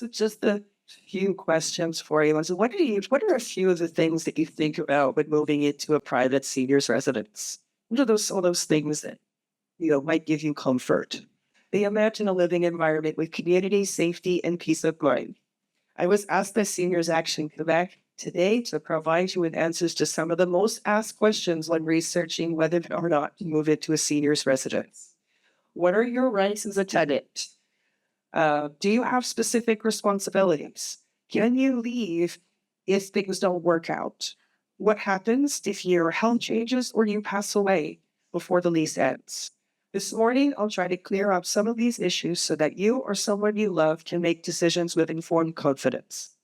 So just a few questions for you. So what are a few of the things that you think about when moving into a private seniors residence? What are all those things that, might give you comfort? They imagine a living environment with community, safety, and peace of mind. I was asked by Seniors Action Quebec today to provide you with answers to some of the most asked questions when researching whether or not to move into a seniors residence. What are your rights as a tenant? Do you have specific responsibilities? Can you leave if things don't work out? What happens if your health changes or you pass away before the lease ends? This morning, I'll try to clear up some of these issues so that you or someone you love can make decisions with informed confidence.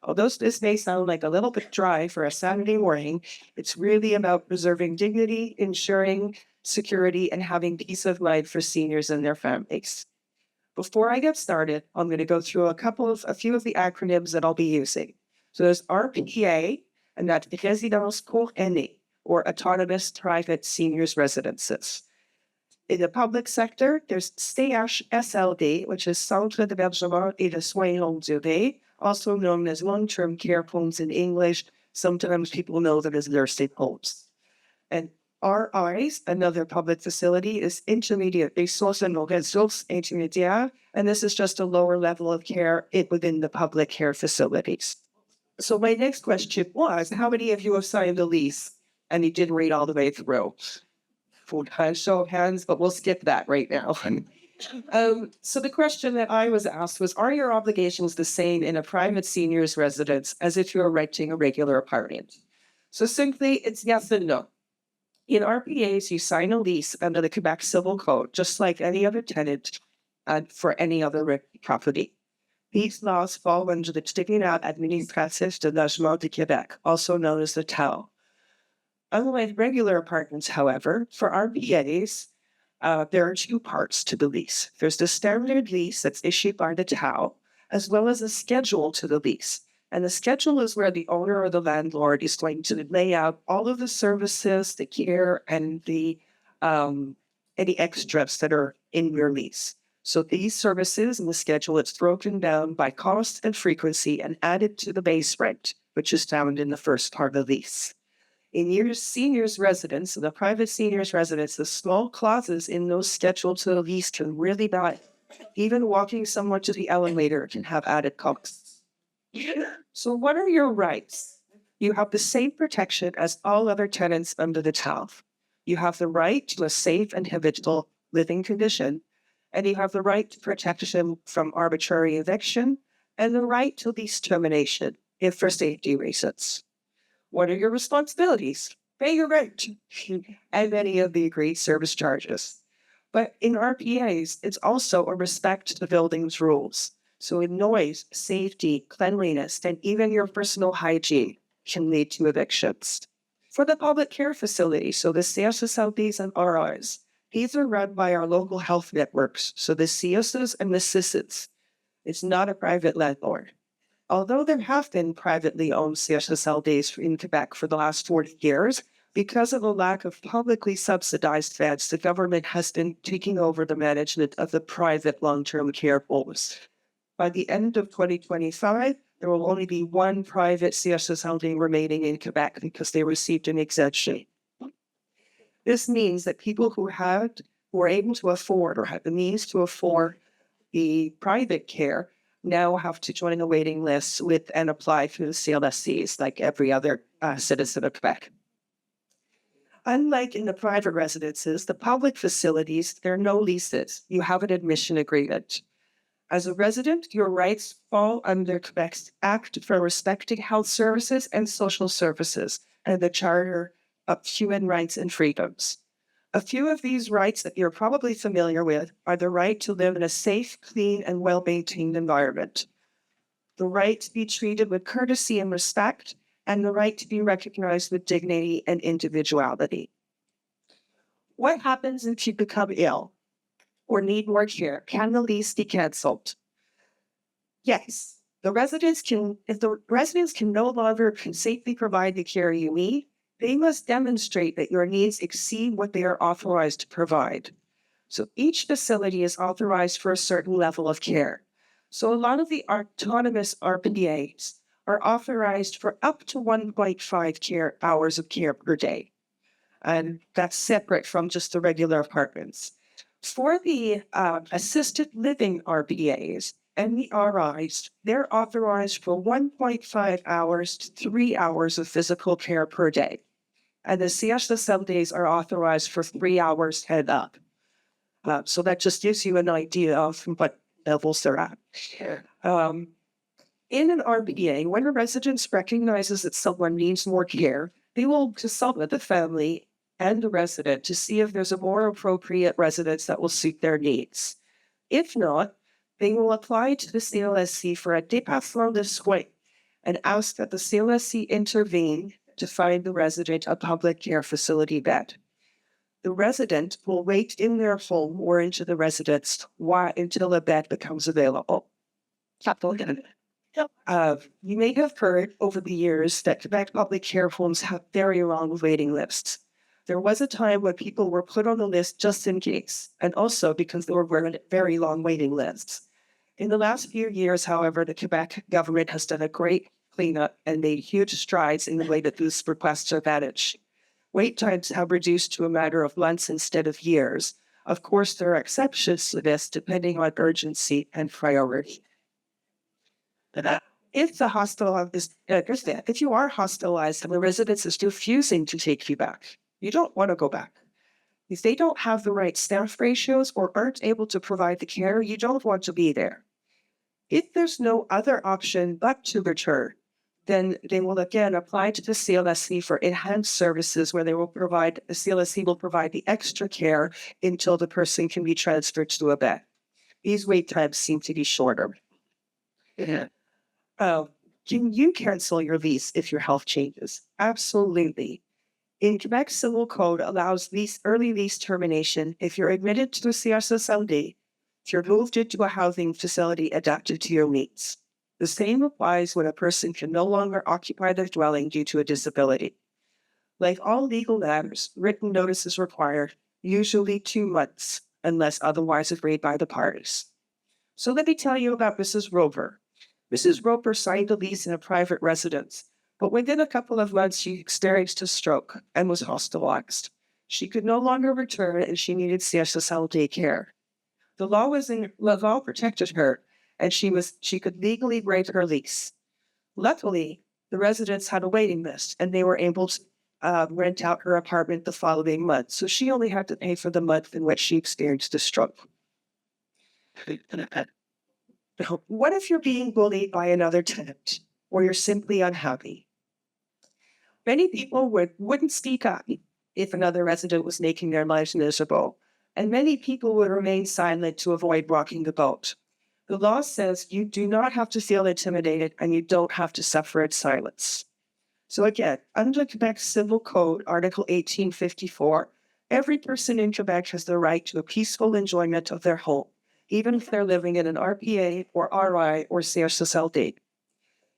Although this may sound like a little bit dry for a Saturday morning, it's really about preserving dignity, ensuring security, and having peace of mind for seniors and their families. Before I get started, I'm going to go through a few of the acronyms that I'll be using. So there's RPA, and that's Résidence pour aînés, or Autonomous Private Seniors Residences. In the public sector, there's CHSLD, which is Centre d'Hébergement et de Soins Longue Durée, also known as long-term care homes in English. Sometimes people know them as nursing homes. And RIs, another public facility, is Intermediate Resources and Ressources Intermédiaires, and this is just a lower level of care within the public care facilities. So my next question was, how many of you have signed a lease and you didn't read all the way through? Full show of hands, but we'll skip that right now. So the question that I was asked was, are your obligations the same in a private seniors residence as if you're renting a regular apartment? So simply, it's yes and no. In RPAs, you sign a lease under the Quebec Civil Code, just like any other tenant for any other property. These laws fall under the Tribunal Administratif de Logement du Québec, also known as the TAL. Unlike regular apartments, however, for RPAs, there are two parts to the lease. There's the standard lease that's issued by the TAL, as well as a schedule to the lease. And the schedule is where the owner or the landlord is going to lay out all of the services, the care, and the any extras that are in your lease. So these services in the schedule, it's broken down by cost and frequency and added to the base rent, which is found in the first part of the lease. In your seniors residence, the private seniors residence, the small clauses in those scheduled to the lease can really matter. Even walking someone to the elevator can have added costs. So what are your rights? You have the same protection as all other tenants under the TAL. You have the right to a safe and habitable living condition, and you have the right to protection from arbitrary eviction and the right to lease termination if for safety reasons. What are your responsibilities? Pay your rent and any of the agreed service charges. But in RPAs, it's also a respect to the building's rules. So in noise, safety, cleanliness, and even your personal hygiene can lead to evictions. For the public care facilities, so the CHSLDs and RRs, these are run by our local health networks, so the CSs and the CISs. It's not a private landlord. Although there have been privately owned CHSLDs in Quebec for the last 40 years, because of a lack of publicly subsidized beds, the government has been taking over the management of the private long-term care homes. By the end of 2025, there will only be one private CHSLD remaining in Quebec because they received an exemption. This means that people who are able to afford or have the means to afford the private care now have to join a waiting list and apply through the CLSCs like every other citizen of Quebec. Unlike in the private residences, the public facilities, there are no leases. You have an admission agreement. As a resident, your rights fall under Quebec's Act for Respecting Health Services and Social Services and the Charter of Human Rights and Freedoms. A few of these rights that you're probably familiar with are the right to live in a safe, clean, and well-maintained environment, the right to be treated with courtesy and respect, and the right to be recognized with dignity and individuality. What happens if you become ill or need more care? Can the lease be canceled? Yes. If the residents can no longer safely provide the care you need, they must demonstrate that your needs exceed what they are authorized to provide. So each facility is authorized for a certain level of care. So a lot of the autonomous RPAs are authorized for up to 1.5 care hours of care per day. And that's separate from just the regular apartments. For the assisted living RPAs and the RIs, they're authorized for 1.5 hours to 3 hours of physical care per day. And the CHSLDs are authorized for 3 hours and up. So that just gives you an idea of what levels they're at. In an RBA, when a resident recognizes that someone needs more care, they will consult with the family and the resident to see if there's a more appropriate residence that will suit their needs. If not, they will apply to the CLSC for a dépassement de soins and ask that the CLSC intervene to find the resident a public care facility bed. The resident will wait in their home or into the residence until a bed becomes available. You may have heard over the years that Quebec public care homes have very long waiting lists. There was a time when people were put on the list just in case, and also because there were very long waiting lists. In the last few years, however, the Quebec government has done a great cleanup and made huge strides in the way that these requests are managed. Wait times have reduced to a matter of months instead of years. Of course, there are exceptions to this depending on urgency and priority. If the hostel is, if you are hospitalized and the residence is refusing to take you back, you don't want to go back. If they don't have the right staff ratios or aren't able to provide the care, you don't want to be there. If there's no other option but to return, then they will again apply to the CLSC for enhanced services where the CLSC will provide the extra care until the person can be transferred to a bed. These wait times seem to be shorter. Can you cancel your lease if your health changes? Absolutely. In Quebec, Civil Code allows early lease termination if you're admitted to the CHSLD, if you're moved into a housing facility adapted to your needs. The same applies when a person can no longer occupy their dwelling due to a disability. Like all legal matters, written notice is required, usually 2 months, unless otherwise agreed by the parties. So let me tell you about Mrs. Roper. Mrs. Roper signed a lease in a private residence, but within a couple of months, she experienced a stroke and was hospitalized. She could no longer return and she needed CHSLD care. The law protected her, and she could legally break her lease. Luckily, the residents had a waiting list, and they were able to rent out her apartment the following month. So she only had to pay for the month in which she experienced a stroke. What if you're being bullied by another tenant, or you're simply unhappy? Many people wouldn't speak up if another resident was making their lives miserable, and many people would remain silent to avoid rocking the boat. The law says you do not have to feel intimidated and you don't have to suffer in silence. So again, under Quebec's Civil Code, Article 1854, every person in Quebec has the right to a peaceful enjoyment of their home, even if they're living in an RPA or RI or CHSLD.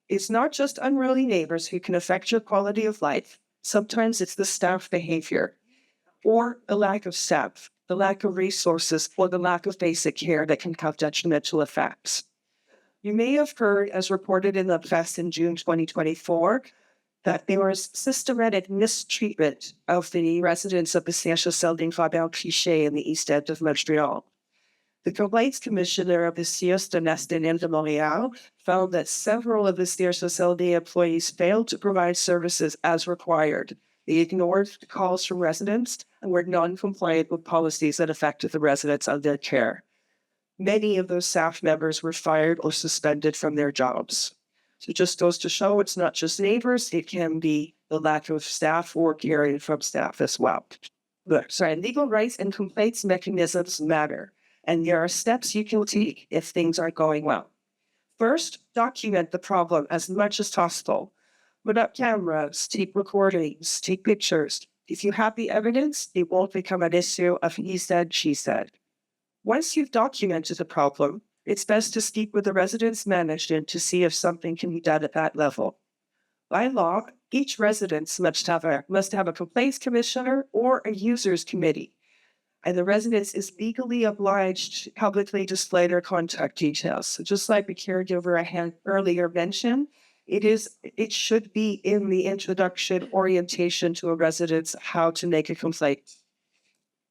It's not just unruly neighbors who can affect your quality of life. Sometimes it's the staff behavior or the lack of staff, the lack of resources, or the lack of basic care that can have detrimental effects. You may have heard, as reported in the press in June 2024, that there was systematic mistreatment of the residents of the CHSLD Baldry in the east end of Montreal. The Complaints Commissioner of the CIUS de Montreal found that several of the CHSLD employees failed to provide services as required. They ignored calls from residents and were non-compliant with policies that affected the residents under care. Many of those staff members were fired or suspended from their jobs. So it just goes to show it's not just neighbors, it can be the lack of staff or caring from staff as well. Legal rights and complaints mechanisms matter. And there are steps you can take if things aren't going well. First, document the problem as much as possible. Put up cameras, take recordings, take pictures. If you have the evidence, it won't become an issue of he said, she said. Once you've documented the problem, it's best to speak with the residence management to see if something can be done at that level. By law, each residence must have a complaints commissioner or a users committee. and the residence is legally obliged to publicly display their contact details. So just like the caregiver I had earlier mentioned, it should be in the introduction orientation to a residence how to make a complaint.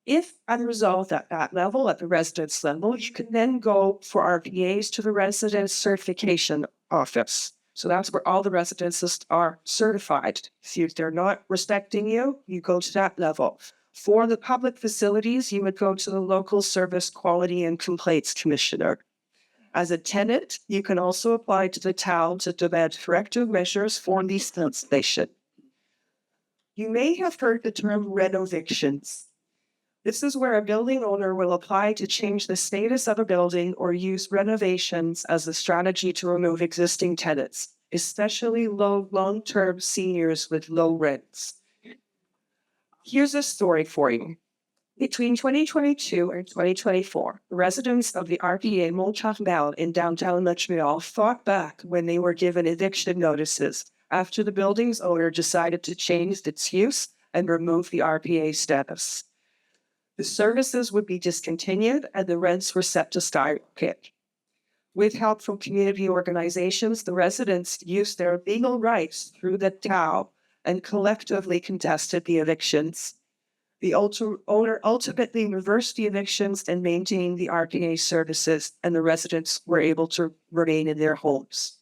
If unresolved at that level, at the residence level, you can then go for RPAs to the residence certification office. So that's where all the residences are certified. If they're not respecting you, you go to that level. For the public facilities, you would go to the local service quality and complaints commissioner. As a tenant, you can also apply to the town to demand corrective measures for lease cancellation. You may have heard the term renovictions. This is where a building owner will apply to change the status of a building or use renovations as a strategy to remove existing tenants, especially long-term seniors with low rents. Here's a story for you. Between 2022 and 2024, residents of the RPA Montreal in downtown Montreal fought back when they were given eviction notices after the building's owner decided to change its use and remove the RPA status. The services would be discontinued and the rents were set to skyrocket. With help from community organizations, the residents used their legal rights through the TAO and collectively contested the evictions. The owner ultimately reversed the evictions and maintained the RPA services, and the residents were able to remain in their homes.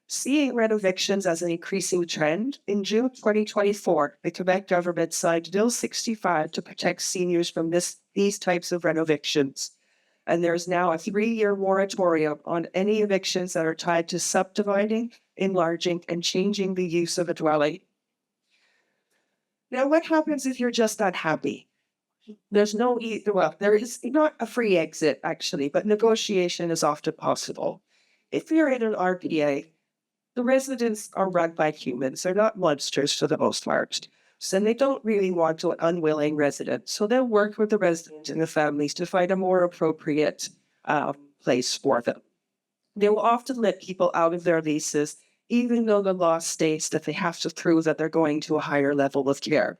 Seeing renovictions as an increasing trend, in June 2024, the Quebec government signed Bill 65 to protect seniors from these types of renovictions. And there's now a 3-year moratorium on any evictions that are tied to subdividing, enlarging, and changing the use of a dwelling. Now, what happens if you're just unhappy? There is not a free exit, actually, but negotiation is often possible. If you're in an RPA, the residents are run by humans. They're not monsters for the most part. So they don't really want an unwilling resident. So they'll work with the residents and the families to find a more appropriate place for them. They will often let people out of their leases, even though the law states that they have to prove that they're going to a higher level of care.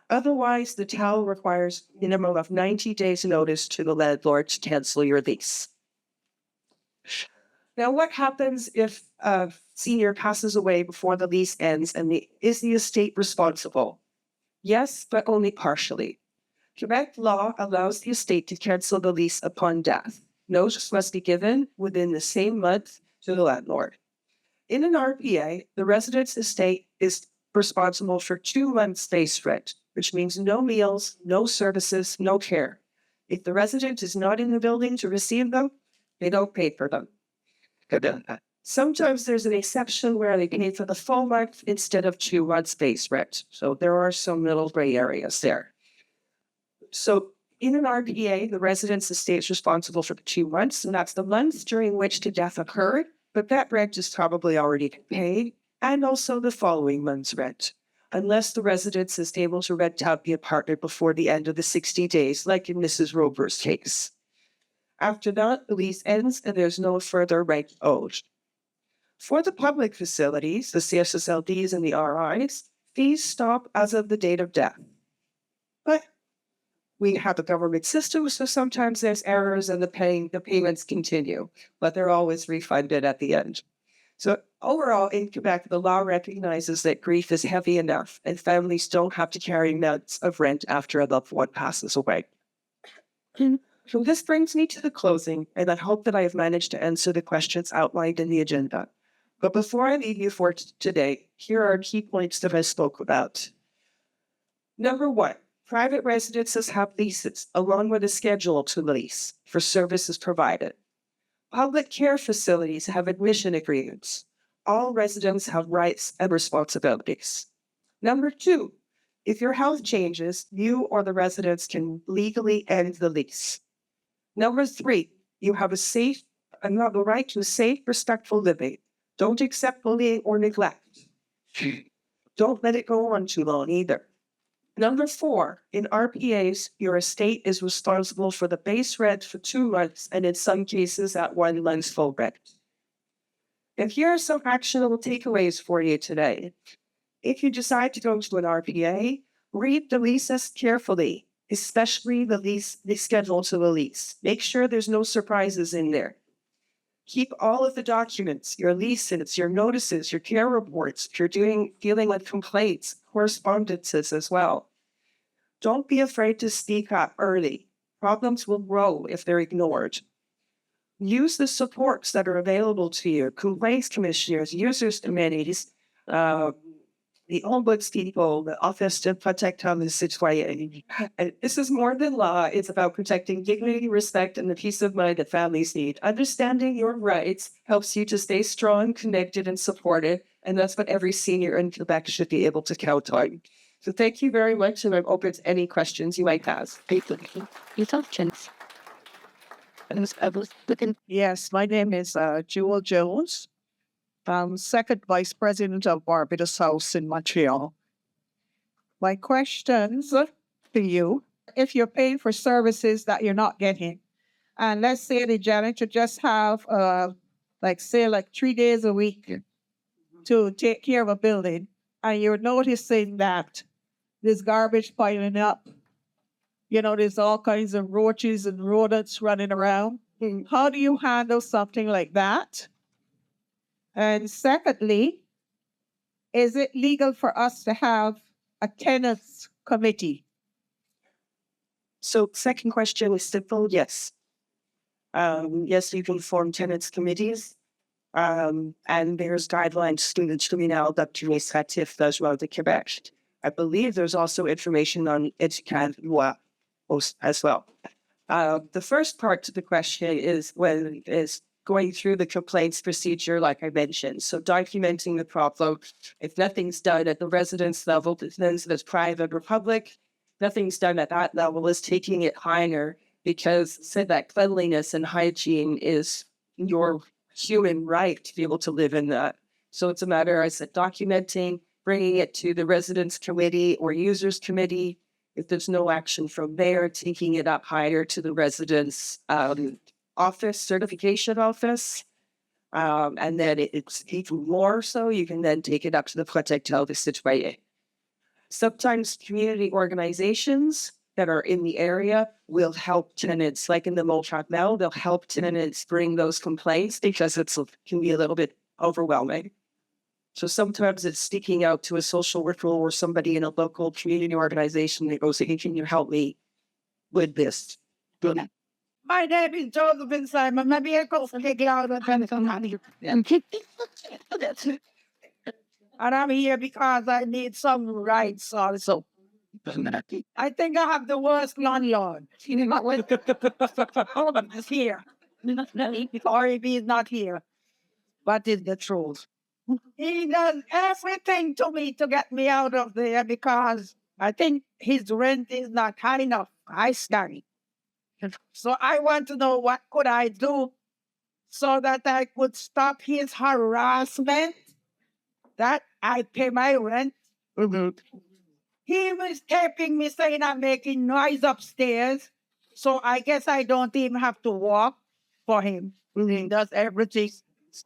Otherwise, the town requires a minimum of 90 days notice to the landlord to cancel your lease. Now, what happens if a senior passes away before the lease ends, and is the estate responsible? Yes, but only partially. Quebec law allows the estate to cancel the lease upon death. Notice must be given within the same month to the landlord. In an RPA, the resident's estate is responsible for 2 months' base rent, which means no meals, no services, no care. If the resident is not in the building to receive them, they don't pay for them. Sometimes there's an exception where they pay for the full month instead of 2 months' base rent. So there are some little gray areas there. So in an RPA, the resident's estate is responsible for the 2 months, and that's the months during which the death occurred, but that rent is probably already paid, and also the following month's rent, unless the resident is able to rent out the apartment before the end of the 60 days, like in Mrs. Roper's case. After that, the lease ends and there's no further rent owed. For the public facilities, the CHSLDs and the RIs, fees stop as of the date of death. But we have a government system, so sometimes there's errors and the payments continue, but they're always refunded at the end. So overall, in Quebec, the law recognizes that grief is heavy enough and families don't have to carry months of rent after a loved one passes away. So this brings me to the closing, and I hope that I have managed to answer the questions outlined in the agenda. But before I leave you for today, here are key points that I spoke about. Number 1, private residences have leases, along with a schedule to lease for services provided. Public care facilities have admission agreements. All residents have rights and responsibilities. Number 2, if your health changes, you or the residents can legally end the lease. Number 3, you have the right to safe, respectful living. Don't accept bullying or neglect. Don't let it go on too long either. Number 4, in RPAs, your estate is responsible for the base rent for 2 months and in some cases at 1 month's full rent. And here are some actionable takeaways for you today. If you decide to go to an RPA, read the leases carefully. especially the schedule to the lease. Make sure there's no surprises in there. Keep all of the documents, your leases, your notices, your care reports, if you're dealing with complaints, correspondences as well. Don't be afraid to speak up early. Problems will grow if they're ignored. Use the supports that are available to you, complaints commissioners, users committees, the ombudspeople, the Office to Protect the Citoyen. And this is more than law. It's about protecting dignity, respect, and the peace of mind that families need. Understanding your rights helps you to stay strong, connected, and supported. And that's what every senior in Quebec should be able to count on. So thank you very much, and I'm open to any questions you might have. Yes, my name is Jewel Jones. I'm second vice president of Barbados House in Montreal. My questions to you, if you're paying for services that you're not getting, and let's say the janitor just have, like 3 days a week to take care of a building, and you're noticing that there's garbage piling up, there's all kinds of roaches and rodents running around. How do you handle something like that? And secondly, is it legal for us to have a tenants committee? So second question is simple, yes. Yes, you can form tenants committees. And there's guidelines to the Tribunal administratif de Quebec. I believe there's also information on Educat Loi as well. The first part to the question is going through the complaints procedure, like I mentioned. So documenting the problem. If nothing's done at the residence level, then it's private or public. Nothing's done at that level is taking it higher, because said that cleanliness and hygiene is your human right to be able to live in that. So it's a matter, I said, documenting, bringing it to the residence committee or users committee. If there's no action from there, taking it up higher to the residence office, certification office. And then it's even more so, you can then take it up to the Protecteur des Citoyens. Sometimes community organizations that are in the area will help tenants, like in the Montreal, they'll help tenants bring those complaints, because it can be a little bit overwhelming. So sometimes it's speaking out to a social worker or somebody in a local community organization that goes, hey, can you help me with this? Good. My name is Josephine Simon. My vehicle is taking out of the and I'm here because I need some rights also. I think I have the worst landlord. All of this here. Or if he's not here. But it's the truth. He does everything to me to get me out of there, because I think his rent is not high enough. I study. So I want to know, what could I do so that I could stop his harassment, that I pay my rent. He was taping me saying I'm making noise upstairs. So I guess I don't even have to walk for him. He does everything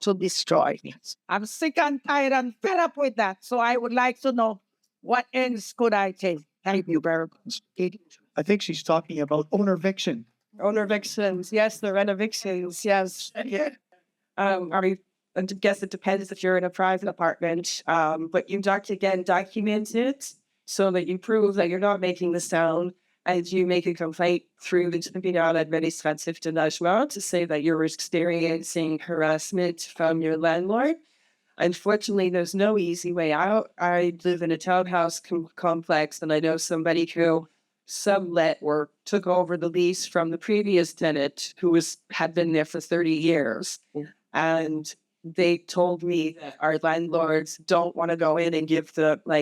to destroy me. I'm sick and tired and fed up with that. So I would like to know, what ends could I take? Thank you very much. I think she's talking about owner eviction. Owner evictions, yes, the rent evictions, yes. Yeah. I guess it depends if you're in a private apartment, but you document it so that you prove that you're not making the sound, and you make a complaint through the Tribunal administratif de logement to say that you're experiencing harassment from your landlord. Unfortunately, there's no easy way out. I live in a townhouse complex, and I know somebody who sublet or took over the lease from the previous tenant who had been there for 30 years. And they told me that our landlords don't want to go in and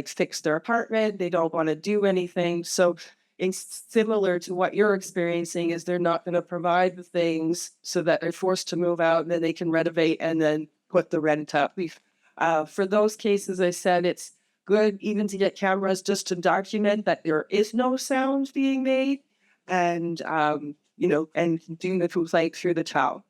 fix their apartment. They don't want to do anything. So it's similar to what you're experiencing, is they're not going to provide the things, so that they're forced to move out, and then they can renovate and then put the rent up. For those cases, I said it's good even to get cameras just to document that there is no sound being made, and and doing the complaint through the town.